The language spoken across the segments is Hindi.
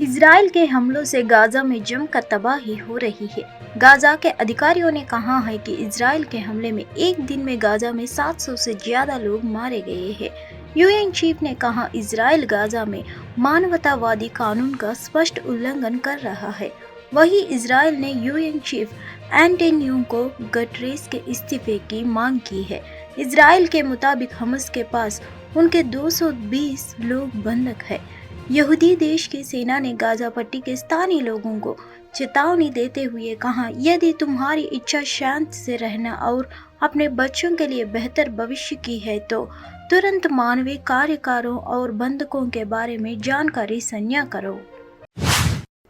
इजराइल के हमलों से गाजा में जमकर तबाही हो रही है। गाजा के अधिकारियों ने कहा है कि इजराइल के हमले में एक दिन में गाजा में 700 से ज्यादा लोग मारे गए हैं। यूएन चीफ ने कहा इजराइल गाजा में मानवतावादी कानून का स्पष्ट उल्लंघन कर रहा है। वहीं इजराइल ने यूएन चीफ एंटोनियो को गटरेस के इस्तीफे की मांग की है। इजराइल के मुताबिक हमास के पास उनके 220 लोग बंधक है। यहूदी देश की सेना ने गाजा पट्टी के स्थानीय लोगों को चेतावनी देते हुए कहा, यदि तुम्हारी इच्छा शांति से रहना और अपने बच्चों के लिए बेहतर भविष्य की है तो तुरंत मानवीय कार्यकारों और बंधकों के बारे में जानकारी साझा करो।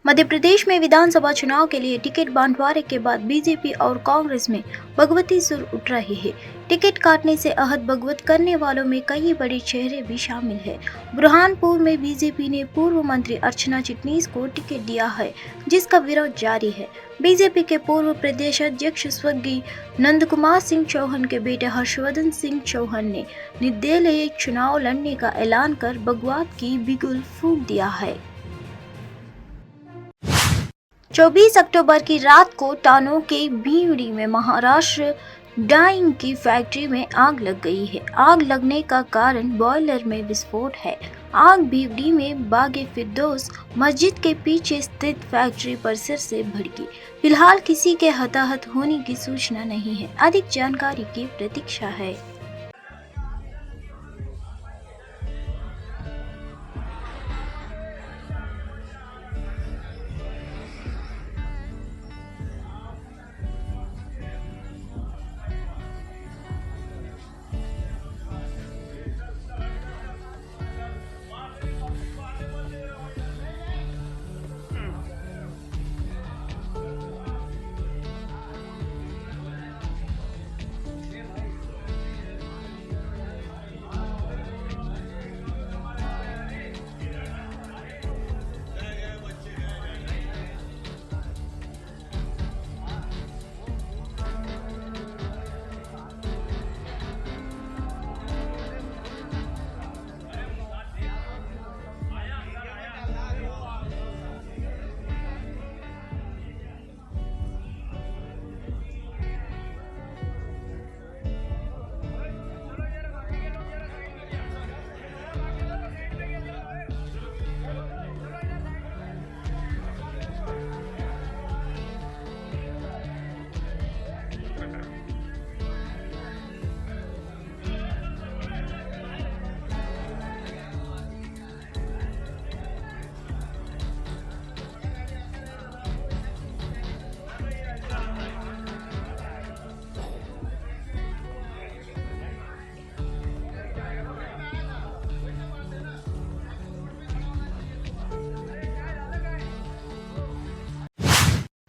मध्य प्रदेश में विधानसभा चुनाव के लिए टिकट बंटवारे के बाद बीजेपी और कांग्रेस में भगवती सुर उठ रही है। टिकट काटने से अहद भगवत करने वालों में कई बड़े चेहरे भी शामिल हैं। बुरहानपुर में बीजेपी ने पूर्व मंत्री अर्चना चिटनीस को टिकट दिया है, जिसका विरोध जारी है। बीजेपी के पूर्व प्रदेश अध्यक्ष स्वर्गीय नंदकुमार सिंह चौहान के बेटे हर्षवर्धन सिंह चौहान ने निर्दलीय चुनाव लड़ने का ऐलान कर बगवाद की बिगुल फूंक दिया है। 24 अक्टूबर की रात को टानो के भीवड़ी में महाराष्ट्र डाइंग की फैक्ट्री में आग लग गई है। आग लगने का कारण बॉयलर में विस्फोट है। आग भीवड़ी में बागे फिरदौस मस्जिद के पीछे स्थित फैक्ट्री परिसर से भड़की। फिलहाल किसी के हताहत होने की सूचना नहीं है। अधिक जानकारी की प्रतीक्षा है।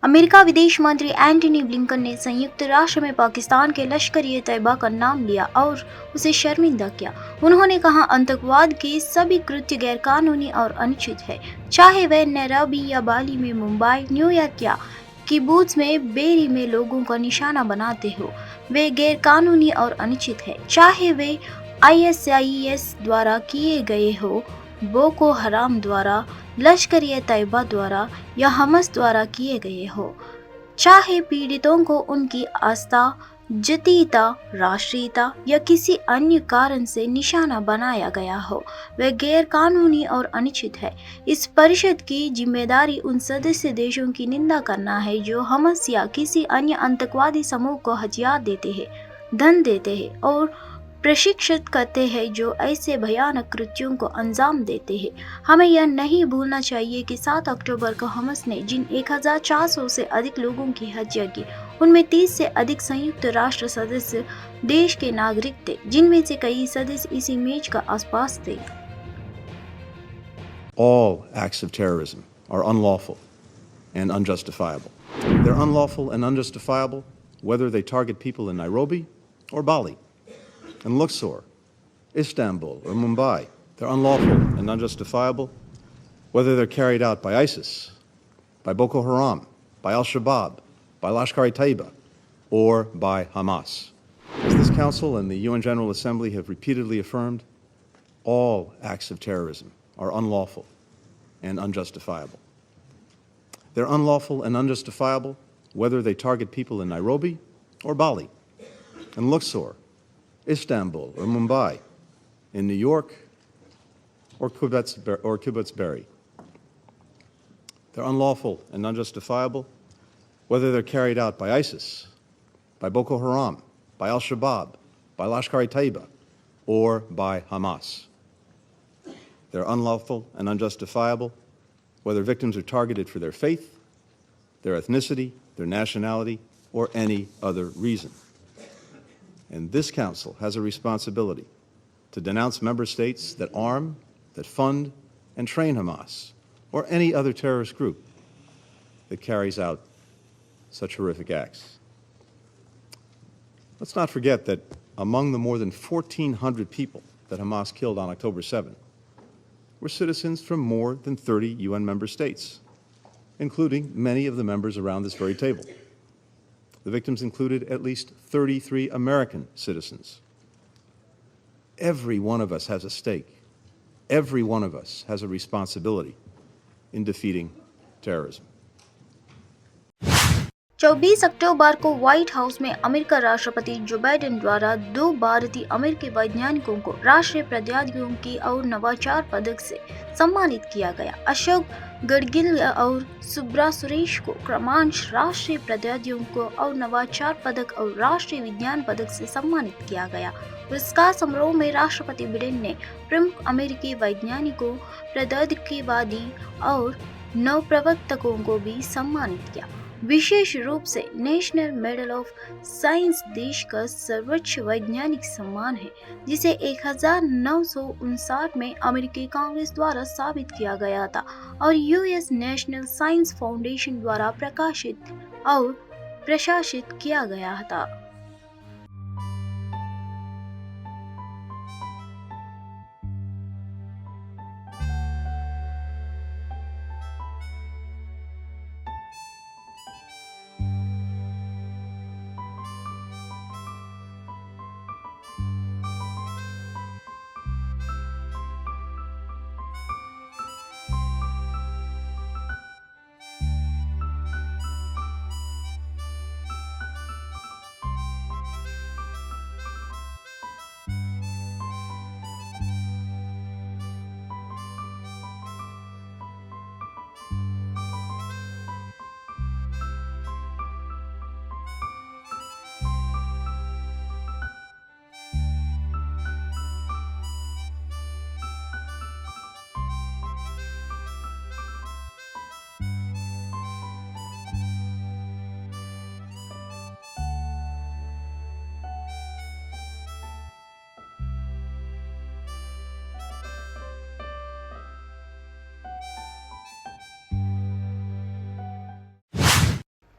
अमेरिका विदेश मंत्री एंटनी ब्लिंकन ने संयुक्त राष्ट्र में पाकिस्तान के लश्कर-ए-तैयबा का नाम लिया और उसे शर्मिंदा किया। उन्होंने कहा, आतंकवाद के सभी कृत्य गैरकानूनी और अनुचित है, चाहे वह नैरोबी या बाली में, मुंबई, न्यूयॉर्क या किबुत्ज में बेरी में लोगों का निशाना बनाते हो, वे गैरकानूनी और अनुचित है, चाहे वे ISIS द्वारा किए गए हो, बोको हराम द्वारा, लश्कर-ए-तैयबा द्वारा या हमास द्वारा किए गए हो, चाहे पीड़ितों को उनकी आस्था, जातीयता, राष्ट्रीयता या किसी अन्य कारण से निशाना बनाया गया हो, वह गैर कानूनी और अनुचित है। इस परिषद की जिम्मेदारी उन सदस्य देशों की निंदा करना है जो हमास या किसी अन्य आतंकवादी समूह को हथियार देते हैं, धन देते हैं और प्रशिक्षित करते हैं जो ऐसे भयानक कृत्यों को अंजाम देते हैं। हमें यह नहीं भूलना चाहिए कि 7 अक्टूबर को हमास ने जिन 1400 से अधिक लोगों की हत्या की, उनमें 30 से अधिक संयुक्त राष्ट्र सदस्य देश के नागरिक थे, जिनमें से कई सदस्य इसी मेज का आसपास थे। All acts of terrorism are unlawful and unjustifiable. They're unlawful and unjustifiable whether they target people in Nairobi or Bali, in Luxor, Istanbul, or Mumbai. They're unlawful and unjustifiable whether they're carried out by ISIS, by Boko Haram, by Al-Shabaab, by Lashkar-e-Taiba, or by Hamas. As this Council and the UN General Assembly have repeatedly affirmed, all acts of terrorism are unlawful and unjustifiable. They're unlawful and unjustifiable whether they target people in Nairobi or Bali, in Luxor, Istanbul, or Mumbai, in New York or Kibbutz Berry. They're unlawful and unjustifiable whether they're carried out by ISIS, by Boko Haram, by Al-Shabaab, by Lashkar-e-Taiba, or by Hamas. They're unlawful and unjustifiable whether victims are targeted for their faith, their ethnicity, their nationality, or any other reason. And this Council has a responsibility to denounce member states that arm, that fund, and train Hamas, or any other terrorist group that carries out such horrific acts. Let's not forget that among the more than 1,400 people that Hamas killed on October 7 were citizens from more than 30 UN member states, including many of the members around this very table. The victims included at least 33 American citizens. Every one of us has a stake. Every one of us has a responsibility in defeating terrorism. 24 अक्टूबर को व्हाइट हाउस में अमेरिका राष्ट्रपति जो बाइडेन द्वारा 2 भारतीय अमेरिकी वैज्ञानिकों को राष्ट्रीय प्रौद्योगिकी और नवाचार पदक से सम्मानित किया गया। अशोक गडगिल और सुब्रा सुरेश को क्रमशः राष्ट्रीय प्रौद्योगिकी और नवाचार पदक और राष्ट्रीय विज्ञान पदक से सम्मानित किया गया। पुरस्कार समारोह में राष्ट्रपति बाइडेन ने प्रमुख अमेरिकी वैज्ञानिकों, प्रौद्योगिकीवादी और नवप्रवर्तकों को भी सम्मानित किया। विशेष रूप से नेशनल मेडल ऑफ साइंस देश का सर्वोच्च वैज्ञानिक सम्मान है, जिसे 1959 में अमेरिकी कांग्रेस द्वारा स्थापित किया गया था और यूएस नेशनल साइंस फाउंडेशन द्वारा प्रकाशित और प्रशासित किया गया था।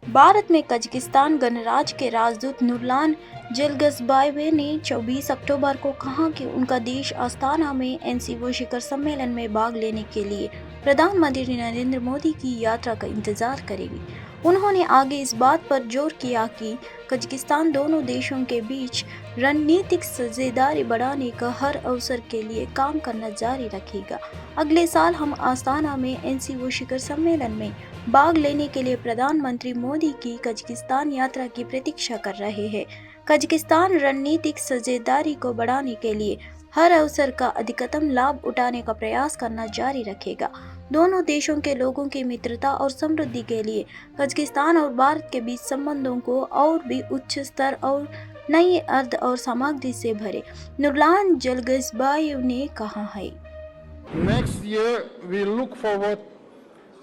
भारत में कजाकिस्तान गणराज्य के राजदूत नूरलान जलगज़बायेव ने 24 अक्टूबर को कहा कि उनका देश अस्ताना में एनसीओ शिखर सम्मेलन में भाग लेने के लिए प्रधानमंत्री नरेंद्र मोदी की यात्रा का इंतजार करेगी। उन्होंने आगे इस बात पर जोर किया कि कजाकिस्तान दोनों देशों के बीच रणनीतिक साझेदारी बढ़ाने का हर अवसर के लिए काम करना जारी रखेगा। अगले साल हम अस्ताना में एनसीओ शिखर सम्मेलन में भाग लेने के लिए प्रधानमंत्री मोदी की कजाकिस्तान यात्रा की प्रतीक्षा कर रहे हैं। कजाकिस्तान रणनीतिक साझेदारी को बढ़ाने के लिए हर अवसर का अधिकतम लाभ उठाने का प्रयास करना जारी रखेगा। दोनों देशों के लोगों की मित्रता और समृद्धि के लिए कजाकिस्तान और भारत के बीच संबंधों को और भी उच्च स्तर और नई अर्थ और सामग्री से भरे, नूरलान जलगज़बायेव ने कहा है। Next year we look forward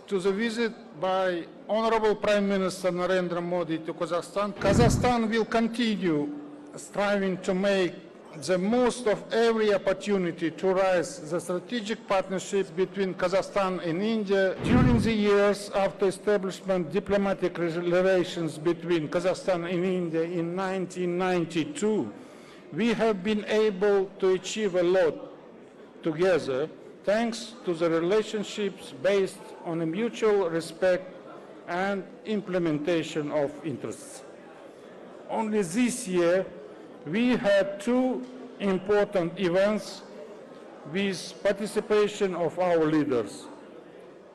to the visit by Honorable Prime Minister Narendra Modi to Kazakhstan. Kazakhstan will continue striving to make the most of every opportunity to raise the strategic partnership between Kazakhstan and India. During the years after establishment diplomatic relations between Kazakhstan and India in 1992, we have been able to achieve a lot together thanks to the relationships based on a mutual respect and implementation of interests. Only this year, we had two important events with participation of our leaders.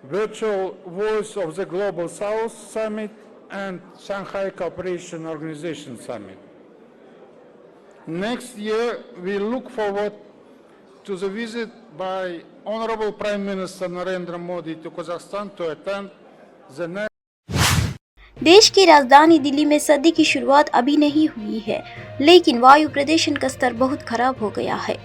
Virtual Voice of the Global South Summit and Shanghai Cooperation Organization Summit. Next year, we look forward to the visit by Honorable Prime Minister Narendra Modi to Kazakhstan to attend the next देश की राजधानी दिल्ली में सर्दी की शुरुआत अभी नहीं हुई है, लेकिन वायु प्रदूषण का स्तर बहुत खराब हो गया है।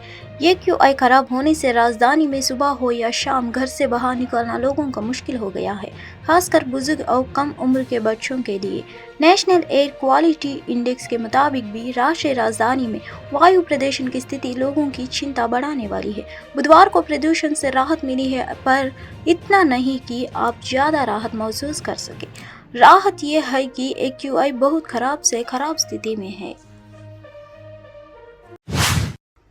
ये QI खराब होने से राजधानी में सुबह हो या शाम घर से बाहर निकलना लोगों का मुश्किल हो गया है, खासकर बुजुर्ग और कम उम्र के बच्चों के लिए। नेशनल एयर क्वालिटी इंडेक्स के मुताबिक भी राष्ट्रीय राजधानी में वायु प्रदूषण की स्थिति लोगों की चिंता बढ़ाने वाली है। बुधवार को प्रदूषण से राहत मिली है, पर इतना नहीं कि आप ज़्यादा राहत महसूस कर सके। राहत यह है कि AQI बहुत खराब से खराब स्थिति में है।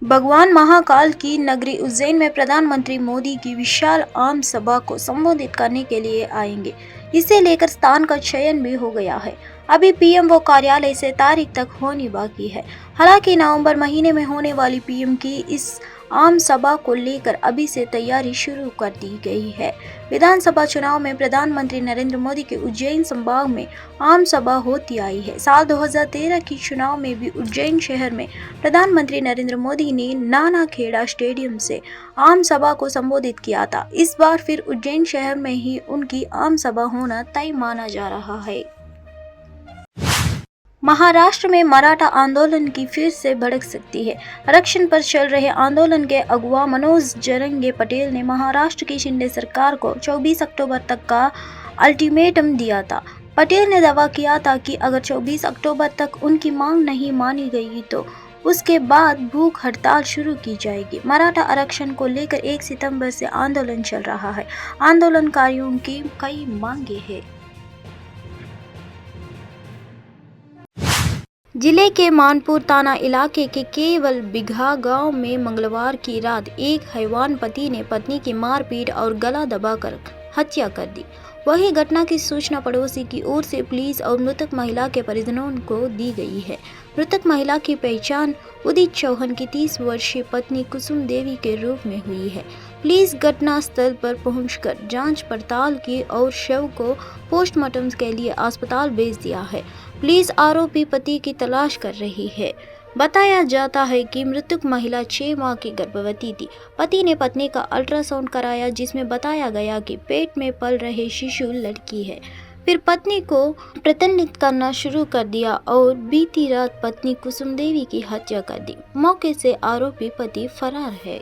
भगवान महाकाल की नगरी उज्जैन में प्रधानमंत्री मोदी की विशाल आम सभा को संबोधित करने के लिए आएंगे। इसे लेकर स्थान का चयन भी हो गया है। अभी PMO कार्यालय से तारीख तक होनी बाकी है। हालांकि नवंबर महीने में होने वाली PM की इस आम सभा को लेकर अभी से तैयारी शुरू कर दी गई है। विधानसभा चुनाव में प्रधानमंत्री नरेंद्र मोदी के उज्जैन संभाग में आम सभा होती आई है। साल 2013 की चुनाव में भी उज्जैन शहर में प्रधानमंत्री नरेंद्र मोदी ने नाना खेड़ा स्टेडियम से आम सभा को संबोधित किया था। इस बार फिर उज्जैन शहर में ही उनकी आम सभा होना तय माना जा रहा है। महाराष्ट्र में मराठा आंदोलन की फिर से भड़क सकती है। आरक्षण पर चल रहे आंदोलन के अगुवा मनोज जरंगे पटेल ने महाराष्ट्र की शिंदे सरकार को 24 अक्टूबर तक का अल्टीमेटम दिया था। पटेल ने दावा किया था कि अगर 24 अक्टूबर तक उनकी मांग नहीं मानी गई तो उसके बाद भूख हड़ताल शुरू की जाएगी। मराठा आरक्षण को लेकर 1 सितंबर से आंदोलन चल रहा है। आंदोलनकारियों की कई मांगे हैं। जिले के मानपुर थाना इलाके के केवल बिघा गांव में मंगलवार की रात एक हैवान पति ने पत्नी की मारपीट और गला दबाकर हत्या कर दी। वही घटना की सूचना पड़ोसी की ओर से पुलिस और मृतक महिला के परिजनों को दी गई है। मृतक महिला की पहचान उदित चौहान की 30 वर्षीय पत्नी कुसुम देवी के रूप में हुई है। पुलिस घटना स्थल पर पहुंचकर जांच पड़ताल की और शव को पोस्टमार्टम के लिए अस्पताल भेज दिया है। पुलिस आरोपी पति की तलाश कर रही है। बताया जाता है कि मृतक महिला 6 माह की गर्भवती थी। पति ने पत्नी का अल्ट्रासाउंड कराया, जिसमें बताया गया कि पेट में पल रहे शिशु लड़की है। फिर पत्नी को प्रताड़ित करना शुरू कर दिया और बीती रात पत्नी कुसुम देवी की हत्या कर दी। मौके से आरोपी पति फरार है।